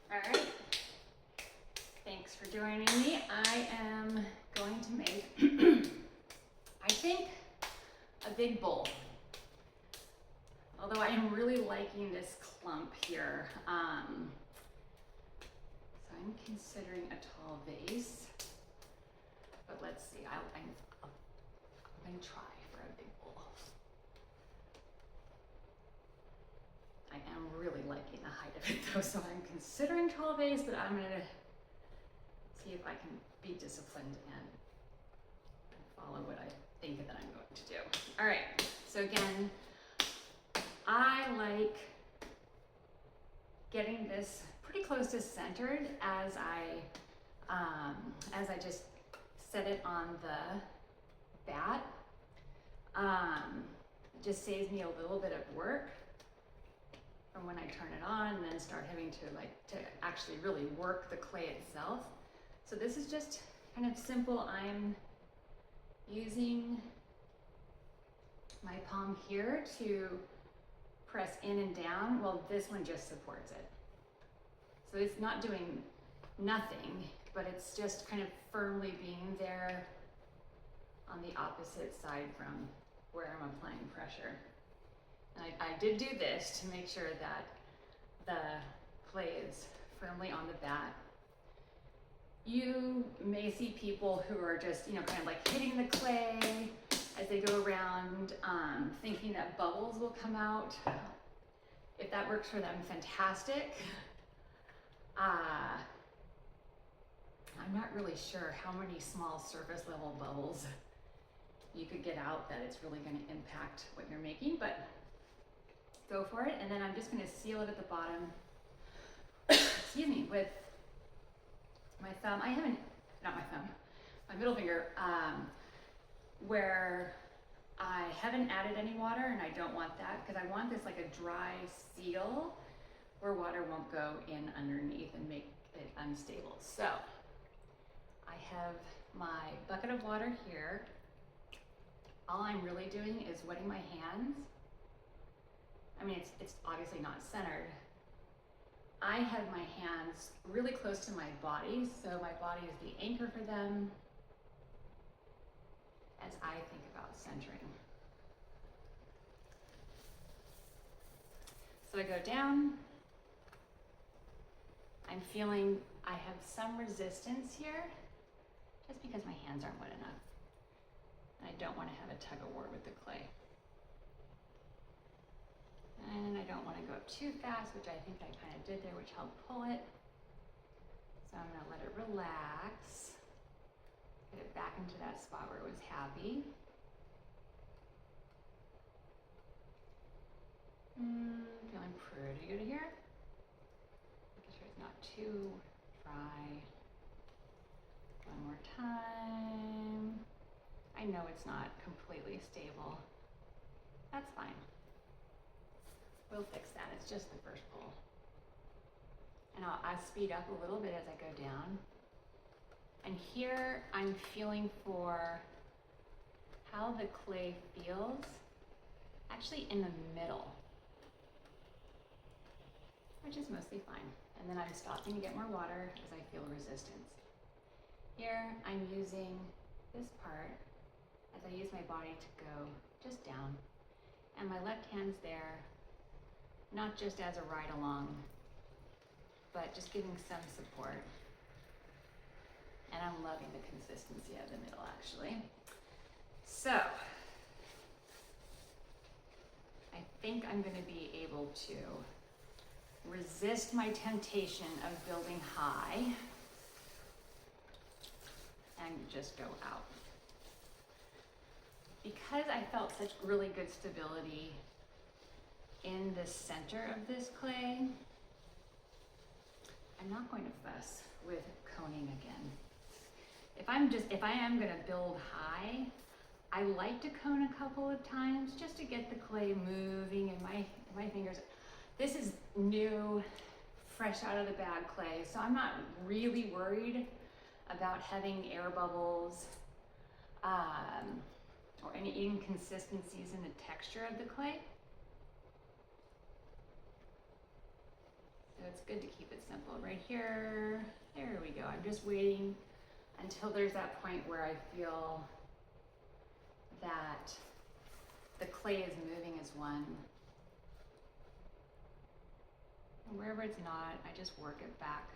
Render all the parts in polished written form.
All right, thanks for joining me. I am going to make, I think, a big bowl. Although I am really liking this clump here. So I'm considering a tall vase, but let's see, I'm gonna try for a big bowl. I am really liking the height of it though, so I'm considering tall vase, but I'm gonna see if I can be disciplined and follow what I think that I'm going to do. All right, so again, I like getting this pretty close to centered as I just set it on the bat. It just saves me a little bit of work from when I turn it on and then start having to actually really work the clay itself. So this is just kind of simple. I'm using my palm here to press in and down. Well, this one just supports it. So it's not doing nothing, but it's just kind of firmly being there on the opposite side from where I'm applying pressure. And I did do this to make sure that the clay is firmly on the bat. You may see people who are just, kind of like hitting the clay as they go around, thinking that bubbles will come out. If that works for them, fantastic. I'm not really sure how many small surface level bubbles you could get out that it's really going to impact what you're making, but go for it. And then I'm just going to seal it at the bottom, excuse me, with my thumb. My middle finger, where I haven't added any water, and I don't want that because I want this like a dry seal where water won't go in underneath and make it unstable. So I have my bucket of water here. All I'm really doing is wetting my hands. I mean, it's obviously not centered. I have my hands really close to my body, so my body is the anchor for them as I think about centering. So I go down. I'm feeling I have some resistance here, just because my hands aren't wet enough. And I don't want to have a tug of war with the clay. And I don't want to go up too fast, which I think I kind of did there, which helped pull it. So I'm going to let it relax. Get it back into that spot where it was happy. Feeling pretty good here. Making sure it's not too dry. One more time. I know it's not completely stable. That's fine. We'll fix that. It's just the first pull. And I'll speed up a little bit as I go down. And here I'm feeling for how the clay feels actually in the middle, which is mostly fine. And then I'm stopping to get more water as I feel resistance. Here I'm using this part as I use my body to go just down. And my left hand's there, not just as a ride along, but just giving some support. And I'm loving the consistency of the middle, actually. So, I think I'm going to be able to resist my temptation of building high and just go out. Because I felt such really good stability in the center of this clay, I'm not going to fuss with coning again. If I am going to build high, I like to cone a couple of times just to get the clay moving in my fingers. This is new, fresh out of the bag clay, so I'm not really worried about having air bubbles or any inconsistencies in the texture of the clay. So it's good to keep it simple. Right here, there we go. I'm just waiting until there's that point where I feel that the clay is moving as one. And wherever it's not, I just work it back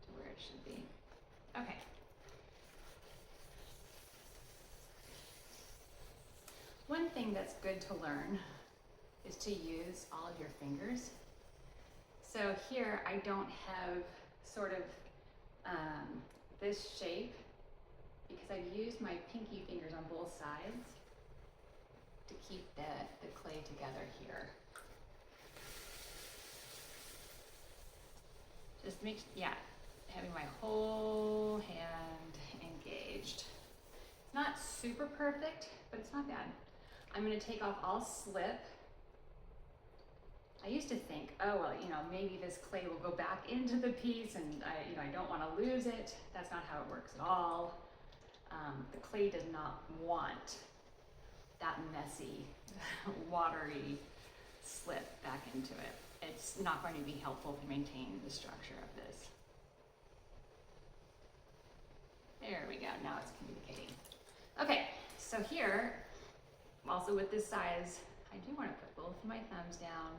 to where it should be. Okay. One thing that's good to learn is to use all of your fingers. So here I don't have sort of this shape because I've used my pinky fingers on both sides to keep the clay together here. Just having my whole hand engaged. It's not super perfect, but it's not bad. I'm gonna take off all slip. I used to think, oh, well, maybe this clay will go back into the piece and I don't wanna lose it. That's not how it works at all. The clay does not want that messy, watery slip back into it. It's not going to be helpful to maintain the structure of this. There we go, now it's communicating. Okay, so here, also with this size, I do want to put both of my thumbs down.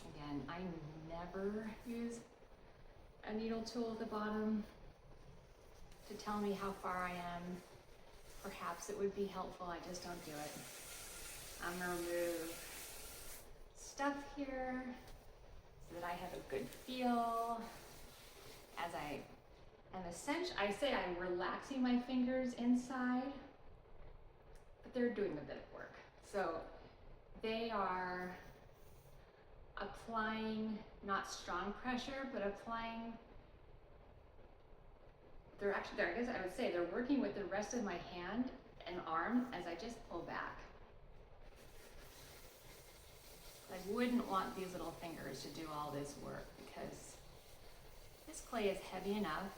Again, I never use a needle tool at the bottom to tell me how far I am. Perhaps it would be helpful, I just don't do it. I'm gonna remove stuff here so that I have a good feel as I am I say I'm relaxing my fingers inside, but they're doing a bit of work. So they are applying not strong pressure, but applying, I guess I would say they're working with the rest of my hand and arm as I just pull back. I wouldn't want these little fingers to do all this work because this clay is heavy enough.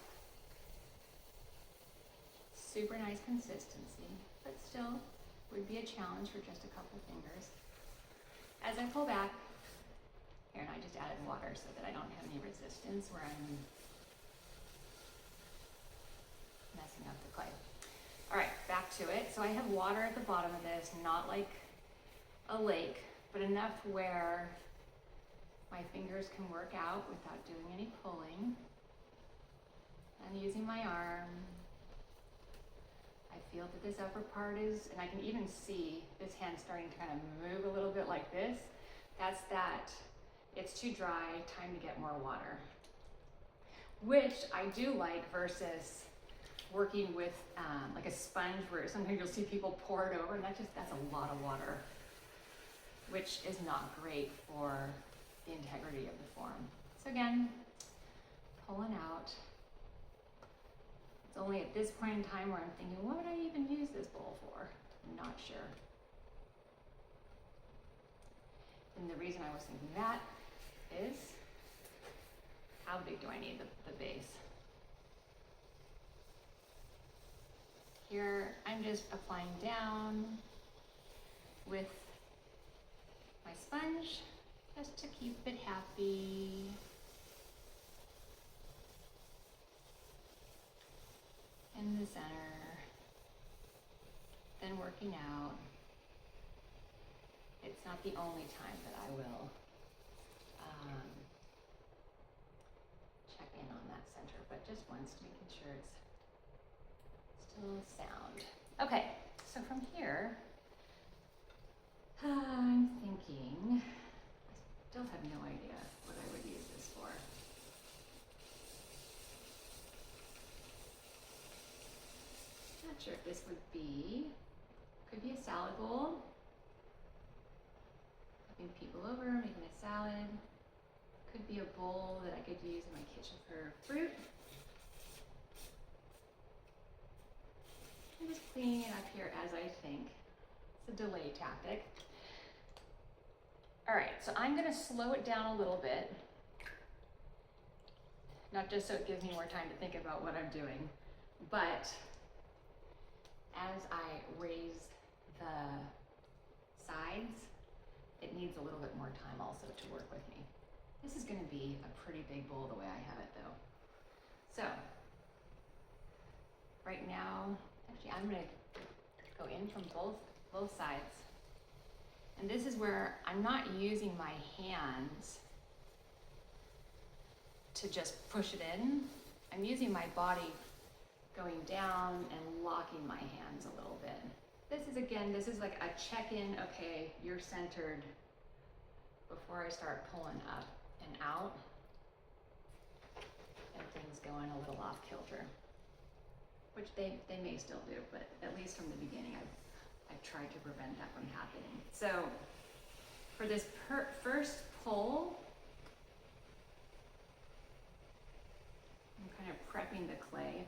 Super nice consistency, but still would be a challenge for just a couple fingers. As I pull back, here, and I just added water so that I don't have any resistance where I'm messing up the clay. All right, back to it. So I have water at the bottom of this, not like a lake, but enough where my fingers can work out without doing any pulling. I'm using my arm. I feel that this upper part is, and I can even see this hand starting to kind of move a little bit like this. That's that it's too dry, time to get more water. Which I do like versus working with like a sponge where sometimes you'll see people pour it over and that's a lot of water, which is not great for the integrity of the form. So again, pulling out. It's only at this point in time where I'm thinking, what would I even use this bowl for? I'm not sure. And the reason I was thinking that is, how big do I need the base? Here, I'm just applying down with my sponge just to keep it happy. In the center, then working out. It's not the only time that I will check in on that center, but just once, making sure it's still sound. Okay, so from here, I'm thinking, I still have no idea what I would use this for. Not sure if this would be, could be a salad bowl. Having people over, making a salad. Could be a bowl that I could use in my kitchen for fruit. I'm just cleaning it up here as I think. It's a delay tactic. All right, so I'm gonna slow it down a little bit. Not just so it gives me more time to think about what I'm doing, but as I raise the sides, it needs a little bit more time also to work with me. This is gonna be a pretty big bowl the way I have it though. So, right now, actually I'm gonna go in from both sides. And this is where I'm not using my hands to just push it in. I'm using my body going down and locking my hands a little bit. This is like a check-in, okay, you're centered before I start pulling up and out and things going a little off kilter, which they may still do, but at least from the beginning, I've tried to prevent that from happening. So for this first pull, I'm kind of prepping the clay.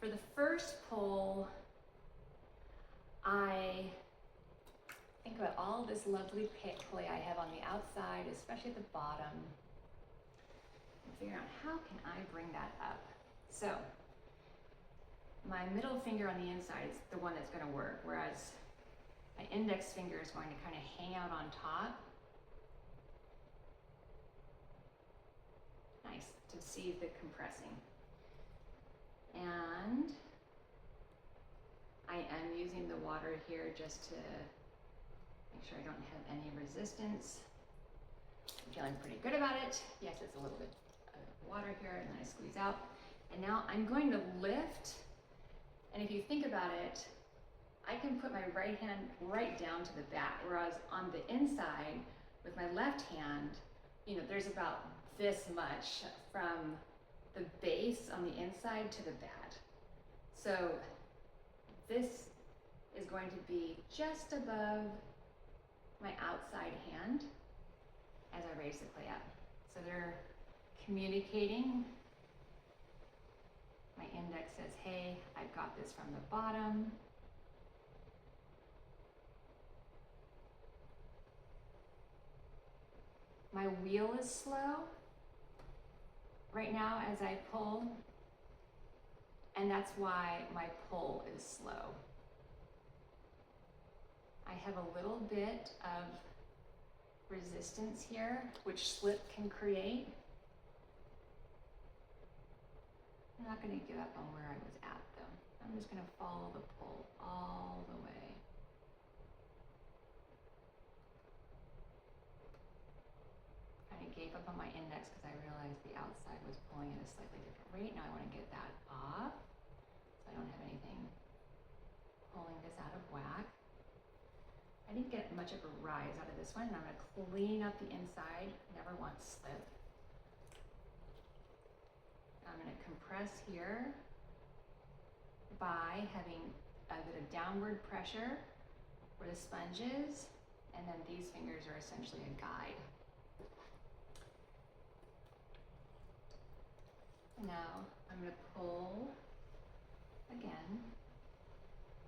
For the first pull, I think about all this lovely clay I have on the outside, especially at the bottom, and figure out how can I bring that up. So my middle finger on the inside is the one that's going to work, whereas my index finger is going to kind of hang out on top. Nice to see the compressing. And I am using the water here just to make sure I don't have any resistance. I'm feeling pretty good about it. Yes, it's a little bit of water here, and then I squeeze out. And now I'm going to lift, and if you think about it, I can put my right hand right down to the bat, whereas on the inside, with my left hand, you know, there's about this much from the base on the inside to the bat. So this is going to be just above my outside hand as I raise the clay up. So they're communicating. My index says, hey, I've got this from the bottom. My wheel is slow right now as I pull, and that's why my pull is slow. I have a little bit of resistance here, which slip can create. I'm not going to give up on where I was at though. I'm just going to follow the pull all the way. I gave up on my index because I realized the outside was pulling at a slightly different rate. Now I want to get that off so I don't have anything pulling this out of whack. I didn't get much of a rise out of this one, and I'm going to clean up the inside, never once slip. I'm going to compress here by having a bit of downward pressure where the sponge is, and then these fingers are essentially a guide. Now I'm going to pull again,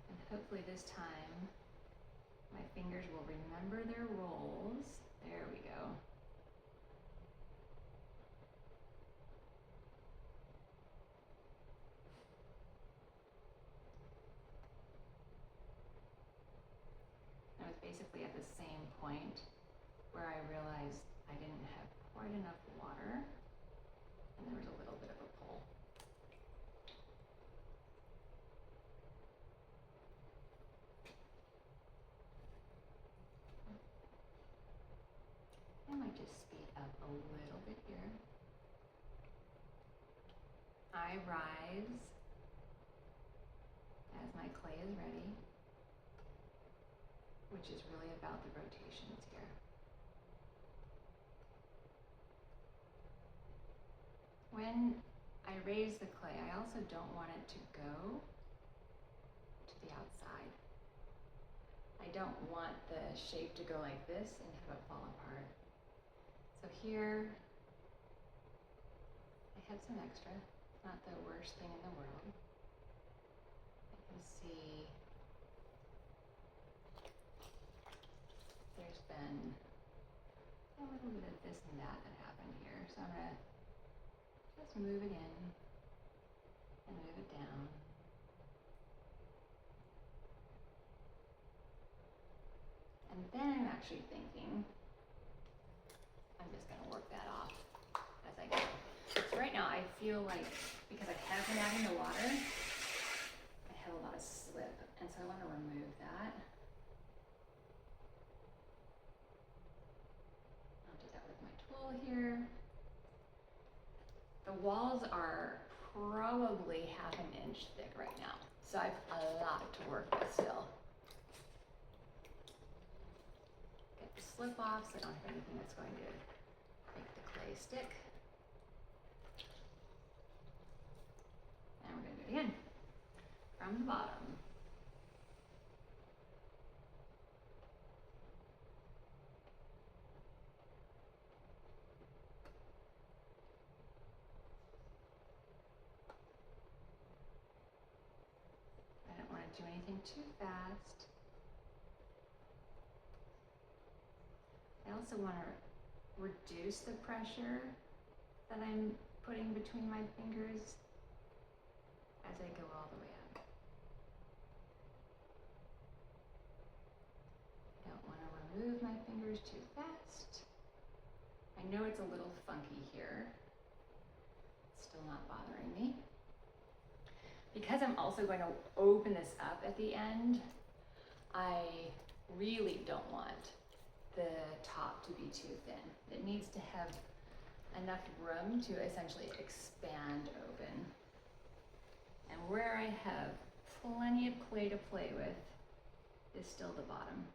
and hopefully this time my fingers will remember their roles. There we go. I was basically at the same point where I realized I didn't have quite enough water, and there was a little bit of a pull. I might just speed up a little bit here. I rise as my clay is ready, which is really about the rotations here. When I raise the clay, I also don't want it to go to the outside. I don't want the shape to go like this and have it fall apart. So here, I have some extra, not the worst thing in the world. I can see there's been a little bit of this and that happened here. So I'm gonna just move it in and move it down. And And then I'm actually thinking, I'm just gonna work that off as I go. So right now I feel like, because I have been adding the water, I have a lot of slip, and so I wanna remove that. I'll do that with my tool here. The walls are probably half an inch thick right now, so I've a lot to work with still. Get the slip off so I don't have anything that's going to make the clay stick. And we're gonna do it again, from the bottom. I don't want to do anything too fast. I also want to reduce the pressure that I'm putting between my fingers as I go all the way up. I don't want to remove my fingers too fast. I know it's a little funky here. It's still not bothering me. Because I'm also going to open this up at the end, I really don't want the top to be too thin. It needs to have enough room to essentially expand open. And where I have plenty of clay to play with is still the bottom.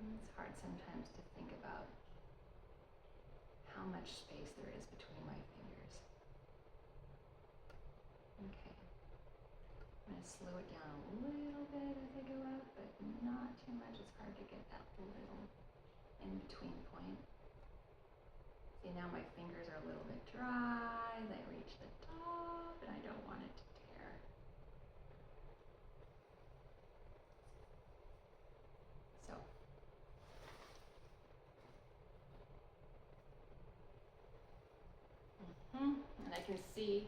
It's hard sometimes to think about how much space there is between my fingers. Okay. I'm going to slow it down a little bit as I go up, but not too much. It's hard to get that little in-between point. See, now my fingers are a little bit dry. They reach the top, and I don't want it to tear. So. And I can see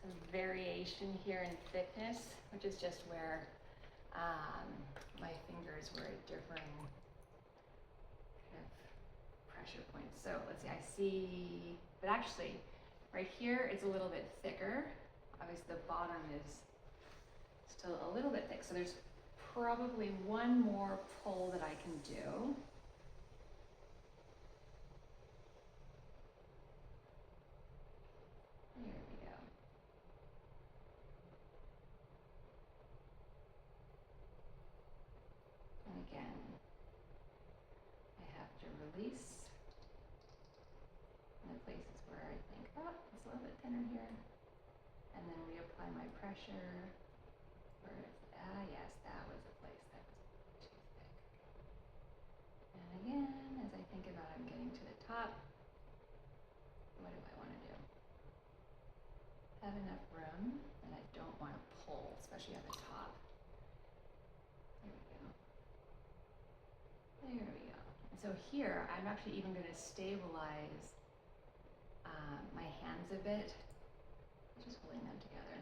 some variation here in thickness, which is just where my fingers were at differing kind of pressure points. So let's see, I see, but actually right here it's a little bit thicker. Obviously the bottom is still a little bit thick. So there's probably one more pull that I can do. There we go. And again, I have to release in the places where I think, oh, it's a little bit thinner here. And then reapply my pressure. Where it's, yes, that was a place that was too thick. And again, as I think about I'm getting to the top, what do I want to do? Have enough room, and I don't want to pull, especially at the top. There we go. There we go. And so here, I'm actually even going to stabilize my hands a bit, just holding them together.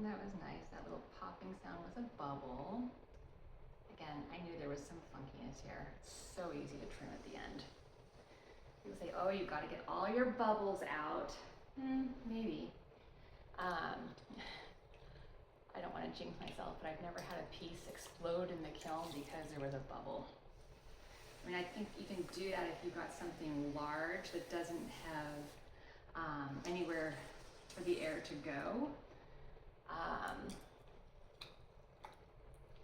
That was nice. That little popping sound was a bubble. Again, I knew there was some funkiness here. So easy to trim at the end. People say, oh, you've got to get all your bubbles out. Maybe. I don't want to jinx myself, but I've never had a piece explode in the kiln because there was a bubble. I mean, I think you can do that if you've got something large that doesn't have anywhere for the air to go.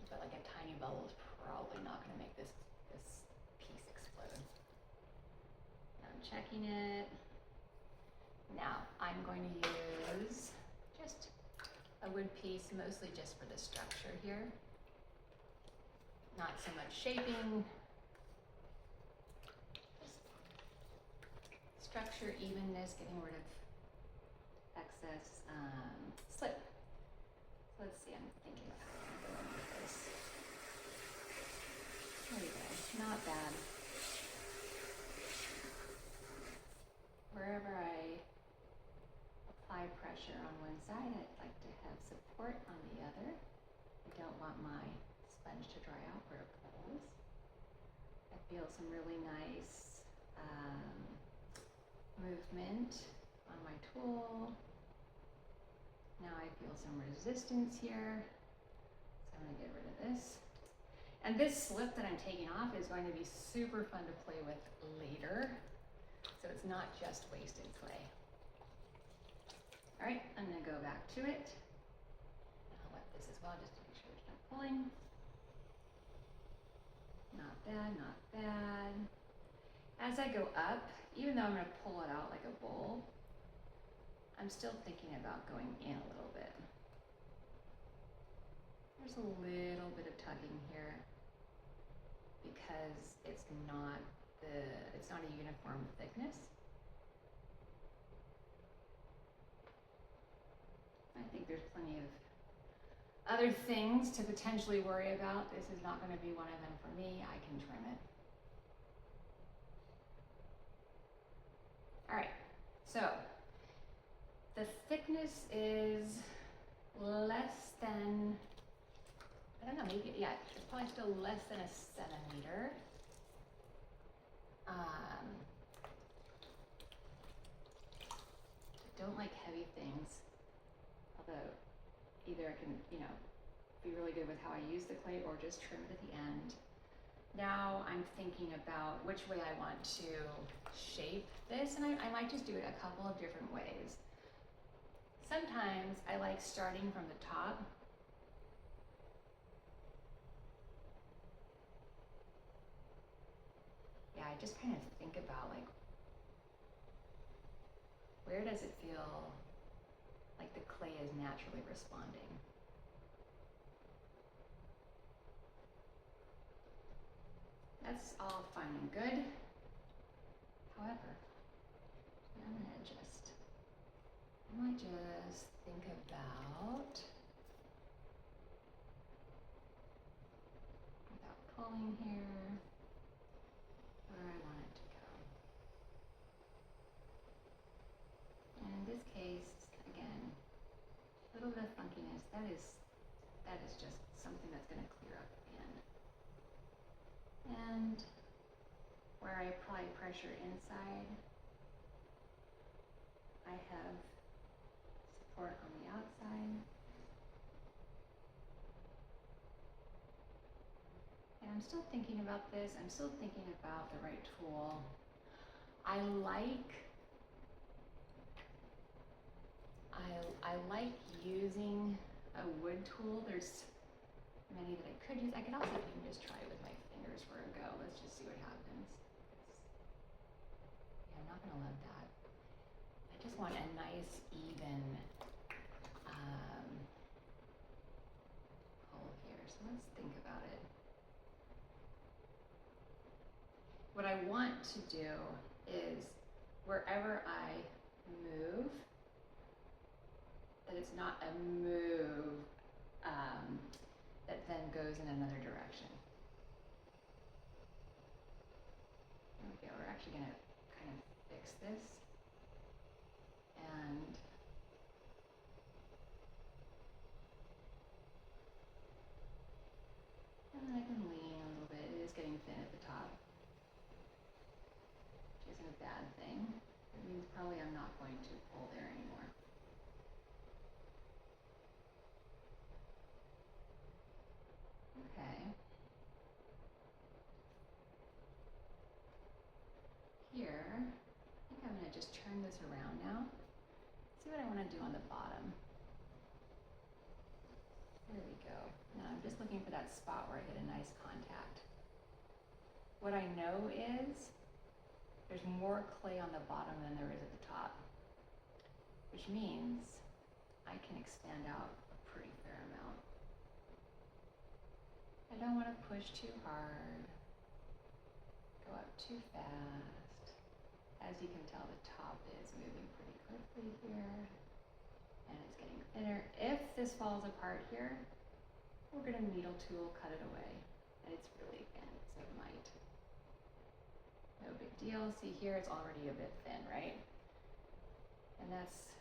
But like a tiny bubble is probably not going to make this piece explode. I'm checking it. Now I'm going to use just a wood piece, mostly just for the structure here. Not so much shaping. structure, evenness, getting rid of excess slip. So let's see, I'm thinking about how I'm going with this. There we go, not bad. Wherever I apply pressure on one side, I'd like to have support on the other. I don't want my sponge to dry out where it pulls. I feel some really nice movement on my tool. Now I feel some resistance here, so I'm going to get rid of this. And this slip that I'm taking off is going to be super fun to play with later, so it's not just wasted clay. All right, I'm going to go back to it. I'll wet this as well just to make sure it's not pulling. Not bad, not bad. As I go up, even though I'm going to pull it out like a bowl, I'm still thinking about going in a little bit. There's a little bit of tugging here because it's not a uniform thickness. I think there's plenty of other things to potentially worry about. This is not going to be one of them for me. I can trim it. All right, so the thickness is less than, I don't know, maybe, yeah, it's probably still less than a centimeter. Don't like heavy things, although either I can, be really good with how I use the clay or just trim it at the end. Now I'm thinking about which way I want to shape this, and I might just do it a couple of different ways. Sometimes I like starting from the top. Yeah, I just kind of think about like, where does it feel like the clay is naturally responding? That's all fine and good. However, I might just think about, without pulling here, where I want it to go. And in this case, again, a little bit of funkiness. That is just something that's going to clear up at the end. And where I apply pressure inside, I have support on the outside. And I'm still thinking about this. I'm still thinking about the right tool. I like using a wood tool. There's many that I could use. I could also even just try it with my fingers for a go. Let's just see what happens. Yeah, I'm not gonna love that. I just want a nice, even hole here. So let's think about it. What I want to do is wherever I move, that it's not a move that then goes in another direction. Okay, we're actually going to kind of fix this. And then I can lean a little bit. It is getting thin at the top, which isn't a bad thing. It means probably I'm not going to pull there anymore. Okay. Here, I think I'm going to just turn this around now. See what I want to do on the bottom. There we go. Now I'm just looking for that spot where I get a nice contact. What I know is there's more clay on the bottom than there is at the top, which means I can expand out a pretty fair amount. I don't want to push too hard, go up too fast. As you can tell, the top is moving pretty quickly here, and it's getting thinner. If this falls apart here, we're gonna needle tool cut it away. And it's really thin, so it might. No big deal. See here, it's already a bit thin, right? And that's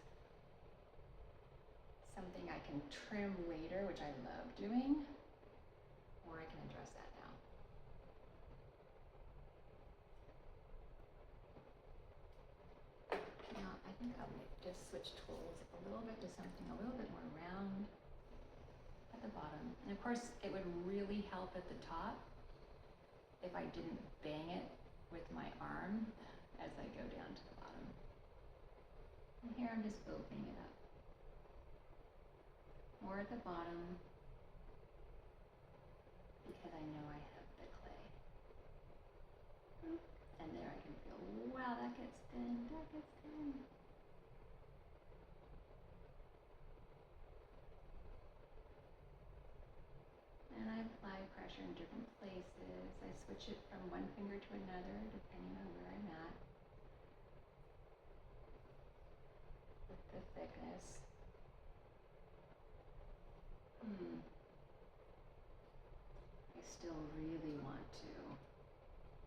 something I can trim later, which I love doing, or I can address that now. Now, I think I'll just switch tools a little bit to something a little bit more round at the bottom. And of course, it would really help at the top if I didn't bang it with my arm as I go down to the bottom. And here I'm just opening it up. More at the bottom, because I know I have the clay. And there I can feel, wow, that gets thin, that gets thin. And I apply pressure in different places. I switch it from one finger to another, depending on where I'm at with the thickness. I still really want to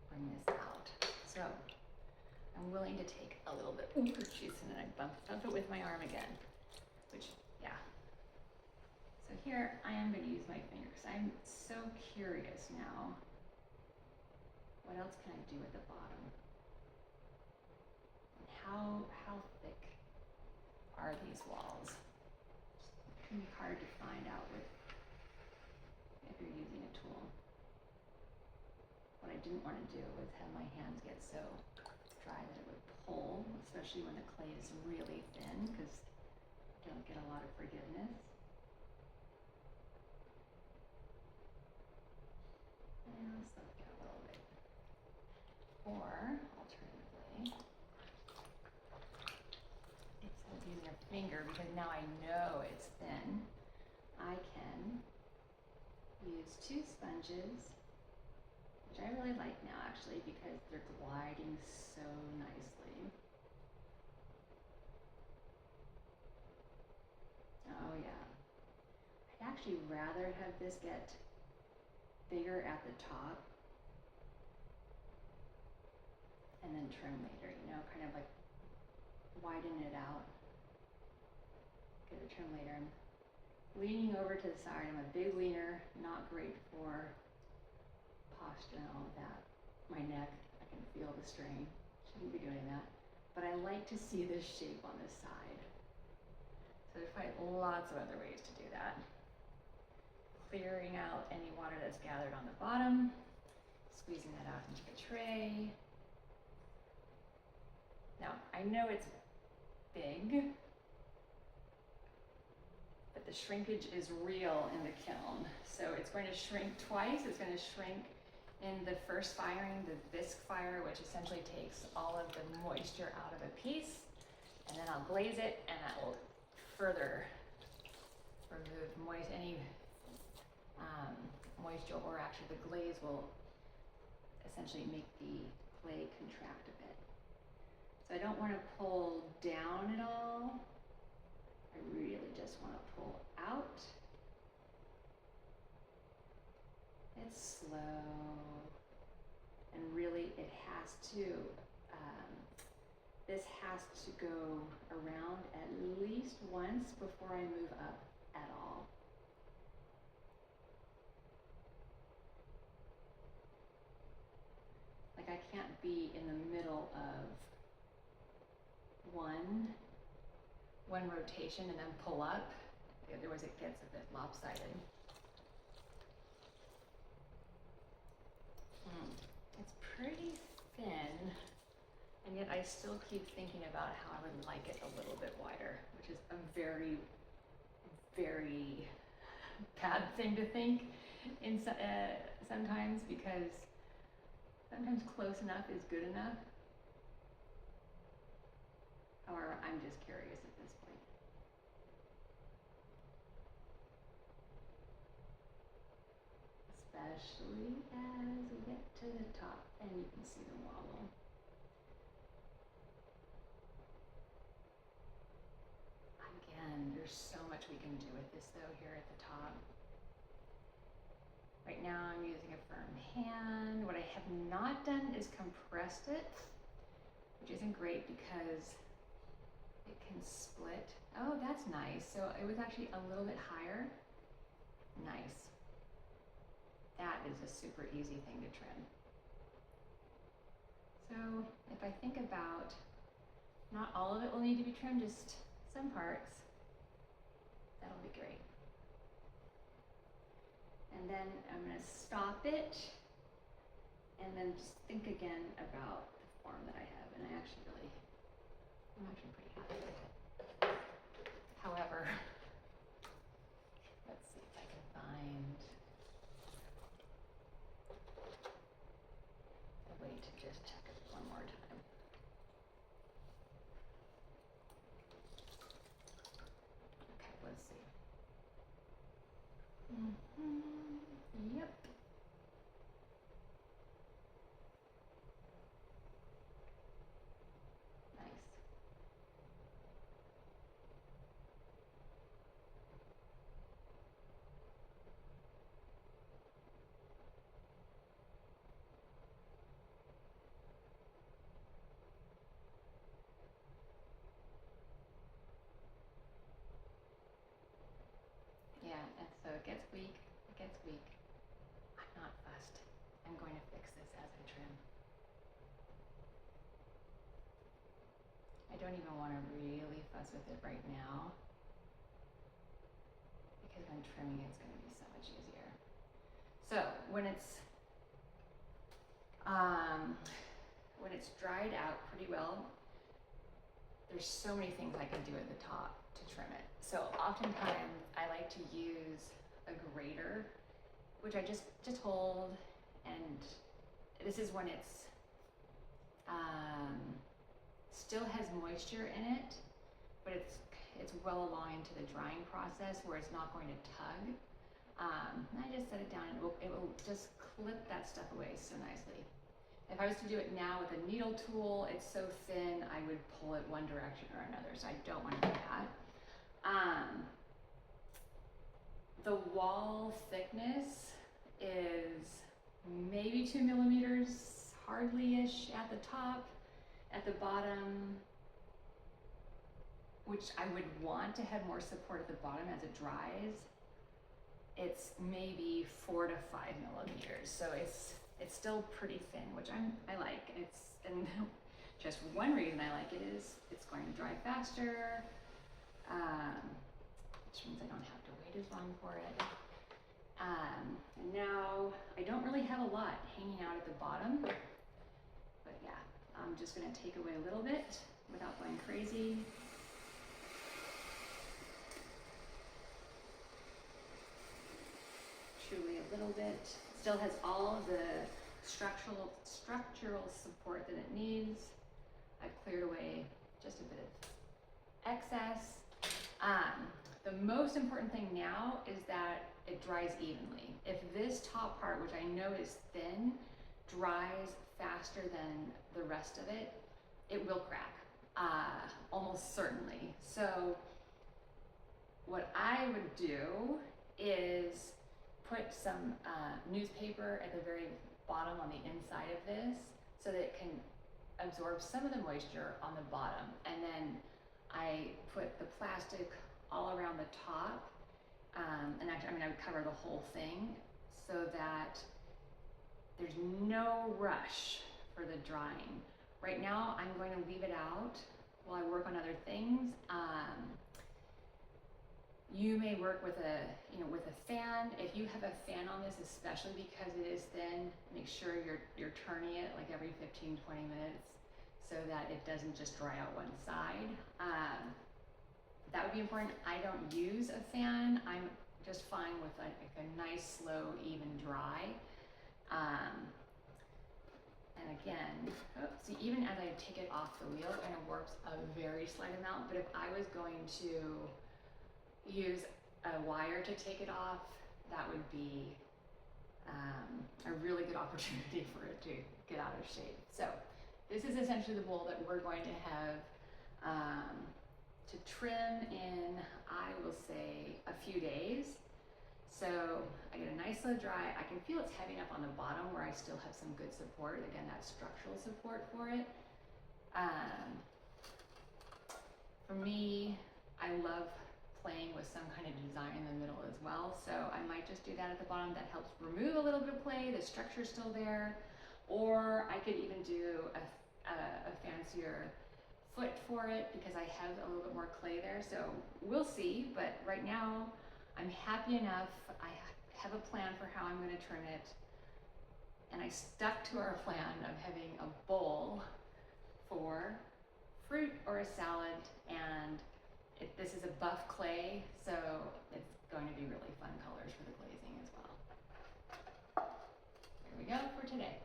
bring this out. So I'm willing to take a little bit, ooh, jeez, and then I bump it with my arm again, which, yeah. So here I am going to use my fingers. I'm so curious now. What else can I do at the bottom? And how thick are these walls? It can be hard to find out if you're using a tool. What I didn't want to do was have my hands get so dry that it would pull, especially when the clay is really thin, because you don't get a lot of forgiveness. And I'll soak it a little bit. Or, alternatively, instead of using a finger, because now I know it's thin, I can use two sponges, which I really like now actually because they're gliding so nicely. Oh yeah. I'd actually rather have this get bigger at the top and then trim later, you know, kind of like widen it out. Get a trim later. I'm leaning over to the side. I'm a big leaner, not great for posture and all of that. My neck, I can feel the strain. Shouldn't be doing that. But I like to see this shape on this side. So there's probably lots of other ways to do that. Clearing out any water that's gathered on the bottom, squeezing that out into the tray. Now, I know it's big, but the shrinkage is real in the kiln. So it's going to shrink twice. It's going to shrink in the first firing, the bisque fire, which essentially takes all of the moisture out of a piece, and then I'll glaze it, and that will further remove any moisture, or actually the glaze will essentially make the clay contract a bit. So I don't want to pull down at all. I really just want to pull out. It's slow, and really it has to, this has to go around at least once before I move up at all. Like I can't be in the middle of one rotation and then pull up, otherwise it gets a bit lopsided. It's pretty thin, and yet I still keep thinking about how I would like it a little bit wider, which is a very, very bad thing to think in sometimes, because sometimes close enough is good enough. Or I'm just curious at this point. Especially as we get to the top and you can see the wobble. can do with this though here at the top. Right now I'm using a firm hand. What I have not done is compressed it, which isn't great because it can split. Oh, that's nice. So it was actually a little bit higher. Nice. That is a super easy thing to trim. So if I think about, not all of it will need to be trimmed, just some parts, that'll be great. And then I'm going to stop it and then just think again about the form that I have. And I'm actually pretty happy with it. However, let's see if I can find a way to just check it one more time. Okay, let's see. Yep. Nice. Yeah, and so it gets weak, it gets weak. I'm not fussed. I'm going to fix this as I trim. I don't even want to really fuss with it right now because when trimming it's going to be so much easier. So when it's dried out pretty well, there's so many things I can do at the top to trim it. So oftentimes I like to use a grater, which I just hold, and this is when it's still has moisture in it, but it's well along into the drying process where it's not going to tug. And I just set it down and it will just clip that stuff away so nicely. If I was to do it now with a needle tool, it's so thin I would pull it one direction or another, so I don't want to do that. The wall thickness is maybe 2 millimeters, hardly-ish at the top. At the bottom, which I would want to have more support at the bottom as it dries, it's maybe 4 to 5 millimeters. So it's still pretty thin, which I like. And just one reason I like it is it's going to dry faster, which means I don't have to wait as long for it. And now I don't really have a lot hanging out at the bottom, but yeah, I'm just going to take away a little bit without going crazy. Truly a little bit. Still has all the structural support that it needs. I've cleared away just a bit of excess. The most important thing now is that it dries evenly. If this top part, which I know is thin, dries faster than the rest of it, it will crack, almost certainly. So what I would do is put some newspaper at the very bottom on the inside of this so that it can absorb some of the moisture on the bottom. And then I put the plastic all around the top. And actually, I would cover the whole thing so that there's no rush for the drying. Right now, I'm going to leave it out while I work on other things. You may work with a fan. If you have a fan on this, especially because it is thin, make sure you're turning it like every 15, 20 minutes so that it doesn't just dry out one side. That would be important. I don't use a fan. I'm just fine with like a nice, slow, even dry. And again, see, even as I take it off the wheel, it kind of works a very slight amount, but if I was going to use a wire to take it off, that would be a really good opportunity for it to get out of shape. So this is essentially the bowl that we're going to have to trim in, I will say, a few days. So I get a nice slow dry. I can feel it's heavy enough on the bottom where I still have some good support. Again, that structural support for it. For me, I love playing with some kind of design in the middle as well. So I might just do that at the bottom. That helps remove a little bit of play. The structure's still there. Or I could even do a fancier foot for it because I have a little bit more clay there. So we'll see. But right now, I'm happy enough. I have a plan for how I'm going to turn it. And I stuck to our plan of having a bowl for fruit or a salad, and this is a buff clay, so it's going to be really fun colors for the glazing as well. There we go for today.